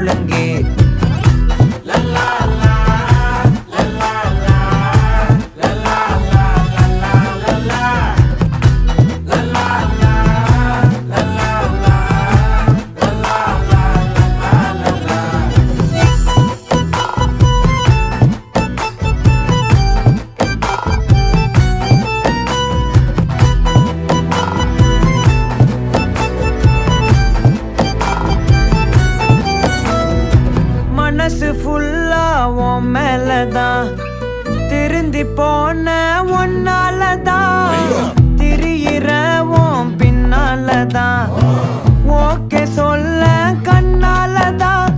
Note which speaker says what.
Speaker 1: முழங்கே. மனசு ஃபுல்லா உன் மேலதான், திருந்தி போன ஒன்னாலதான், திரியிற உன் பின்னாலதான், ஓகே சொல்ல கண்ணாலதான்,